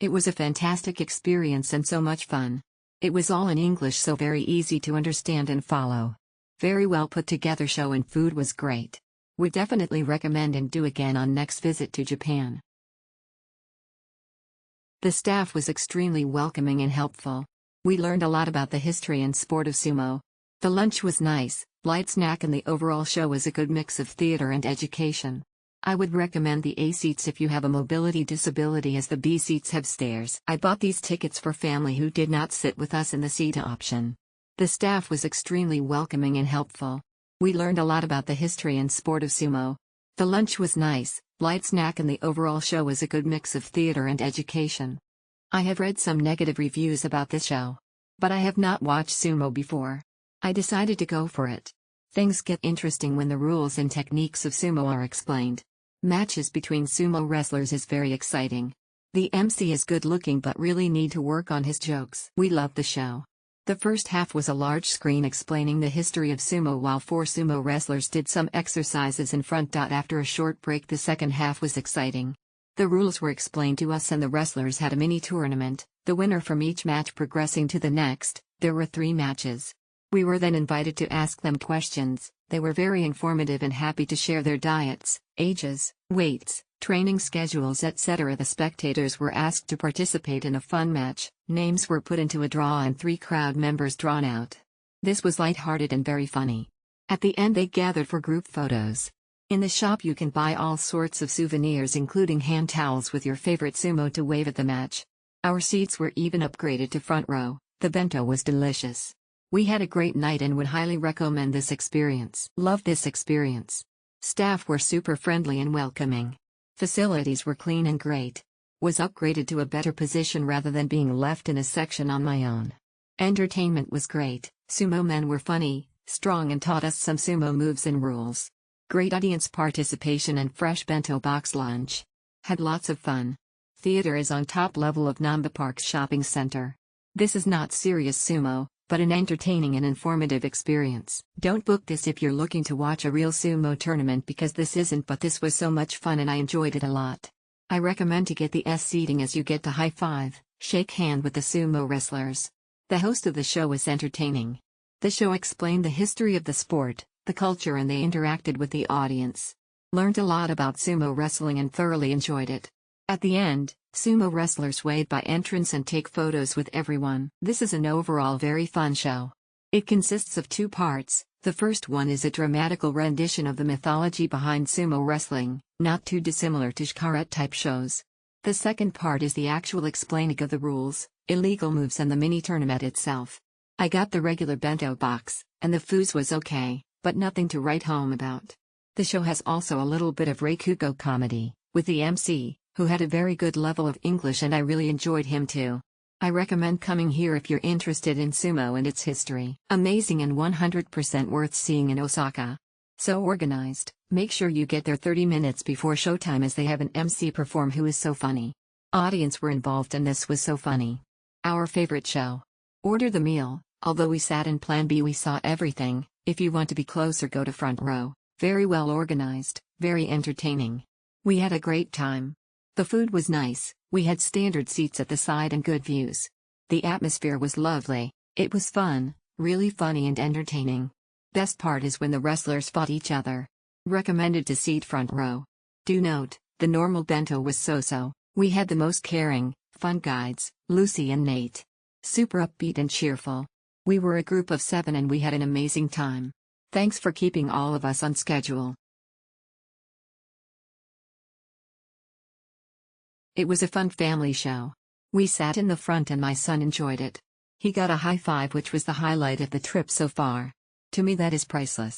It was a fantastic experience and so much fun. It was all in English, so very easy to understand and follow. Very well put together show, and food was great. Would definitely recommend and do again on next visit to Japan. The staff was extremely welcoming and helpful. We learned a lot about the history and sport of sumo. The lunch was nice, light snack, and the overall show was a good mix of theater and education. I would recommend the A seats if you have a mobility disability, as the B seats have stairs. I bought these tickets for family who did not sit with us in the seat option. The staff was extremely welcoming and helpful. We learned a lot about the history and sport of sumo. The lunch was nice, light snack, and the overall show was a good mix of theater and education. I have read some negative reviews about this show, but I have not watched sumo before. I decided to go for it. Things get interesting when the rules and techniques of sumo are explained. Matches between sumo wrestlers is very exciting. The MC is good looking but really need to work on his jokes. We loved the show. The first half was a large screen explaining the history of sumo while 4 sumo wrestlers did some exercises in front. After a short break, the second half was exciting. The rules were explained to us and the wrestlers had a mini tournament, the winner from each match progressing to the next. There were 3 matches. We were then invited to ask them questions. They were very informative and happy to share their diets, ages, weights, training schedules, etc. The spectators were asked to participate in a fun match. Names were put into a draw and 3 crowd members drawn out. This was lighthearted and very funny. At the end, they gathered for group photos. In the shop you can buy all sorts of souvenirs, including hand towels with your favorite sumo to wave at the match. Our seats were even upgraded to front row. The bento was delicious. We had a great night and would highly recommend this experience. Loved this experience. Staff were super friendly and welcoming. Facilities were clean and great. Was upgraded to a better position rather than being left in a section on my own. Entertainment was great. Sumo men were funny, strong, and taught us some sumo moves and rules. Great audience participation and fresh bento box lunch. Had lots of fun. Theater is on top level of Namba Park's shopping center. This is not serious sumo, but an entertaining and informative experience. Don't book this if you're looking to watch a real sumo tournament, because this isn't, but this was so much fun and I enjoyed it a lot. I recommend to get the S seating as you get to high five, shake hand with the sumo wrestlers. The host of the show was entertaining. The show explained the history of the sport, the culture, and they interacted with the audience. Learned a lot about sumo wrestling and thoroughly enjoyed it. At the end, sumo wrestlers wave by entrance and take photos with everyone. This is an overall very fun show. It consists of 2 parts. The first one is a dramatical rendition of the mythology behind sumo wrestling, not too dissimilar to shikaret-type shows. The second part is the actual explaining of the rules, illegal moves, and the mini-tournament itself. I got the regular bento box, and the food was okay, but nothing to write home about. The show has also a little bit of rakugo comedy, with the MC, who had a very good level of English, and I really enjoyed him too. I recommend coming here if you're interested in sumo and its history. Amazing and 100% worth seeing in Osaka. So organized. Make sure you get there 30 minutes before showtime, as they have an MC perform who is so funny. Audience were involved and this was so funny. Our favorite show. Order the meal. Although we sat in Plan B, we saw everything. If you want to be closer, go to front row. Very well organized, very entertaining. We had a great time. The food was nice. We had standard seats at the side and good views. The atmosphere was lovely. It was fun, really funny and entertaining. Best part is when the wrestlers fought each other. Recommended to seat front row. Do note, the normal bento was so-so. We had the most caring, fun guides, Lucy and Nate. Super upbeat and cheerful. We were a group of 7 and we had an amazing time. Thanks for keeping all of us on schedule. It was a fun family show. We sat in the front and my son enjoyed it. He got a high five, which was the highlight of the trip so far. To me, that is priceless.